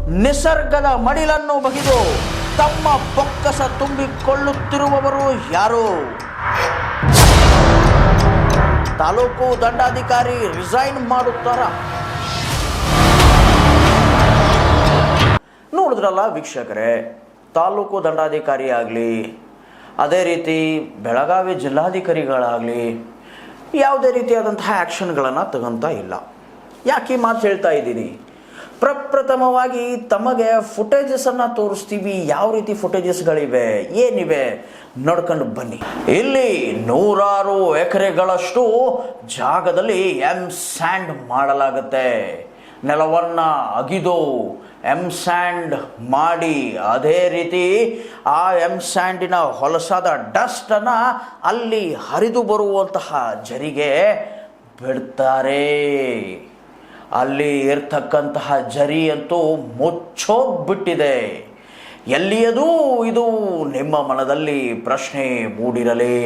ನಿಸರ್ಗದ ಮಡಿಲನ್ನು ಬಗೆದು ತಮ್ಮ ಬೊಕ್ಕಸ ತುಂಬಿಕೊಳ್ಳುತ್ತಿರುವವರು ಯಾರು? ತಾಲೂಕು ದಂಡಾಧಿಕಾರಿ ರಿಸೈನ್ ಮಾಡುತ್ತಾರ? ನೋಡಿದ್ರಲ್ಲ ವೀಕ್ಷಕರೇ, ತಾಲೂಕು ದಂಡಾಧಿಕಾರಿ ಆಗಲಿ, ಅದೇ ರೀತಿ ಬೆಳಗಾವಿ ಜಿಲ್ಲಾಧಿಕಾರಿಗಳಾಗಲಿ ಯಾವುದೇ ರೀತಿಯಾದಂತಹ ಆ್ಯಕ್ಷನ್ಗಳನ್ನು ತಗೊಂತ ಇಲ್ಲ. ಯಾಕೆ ಈ ಮಾತು ಹೇಳ್ತಾ ಇದ್ದೀನಿ? ಪ್ರಪ್ರಥಮವಾಗಿ ತಮಗೆ ಫುಟೇಜಸನ್ನು ತೋರಿಸ್ತೀವಿ. ಯಾವ ರೀತಿ ಫುಟೇಜಸ್ಗಳಿವೆ, ಏನಿವೆ ನೋಡ್ಕೊಂಡು ಬನ್ನಿ. ಇಲ್ಲಿ ನೂರಾರು ಎಕರೆಗಳಷ್ಟು ಜಾಗದಲ್ಲಿ ಸ್ಯಾಂಡ್ ಮಾಡಲಾಗುತ್ತೆ. ನೆಲವನ್ನು ಅಗಿದು ಸ್ಯಾಂಡ್ ಮಾಡಿ, ಅದೇ ರೀತಿ ಆ ಸ್ಯಾಂಡಿನ ಹೊಲಸಾದ ಡಸ್ಟನ್ನು ಅಲ್ಲಿ ಹರಿದು ಬರುವಂತಹ ಜರಿಗೆ ಬಿಡ್ತಾರೆ. ಅಲ್ಲಿ ಇರ್ತಕ್ಕಂತಹ ಜರಿ ಅಂತೂ ಮುಚ್ಚೋಗ್ಬಿಟ್ಟಿದೆ. ಎಲ್ಲಿಯದು ಇದು ನಿಮ್ಮ ಮನದಲ್ಲಿ ಪ್ರಶ್ನೆ ಮೂಡಿರಲಿ.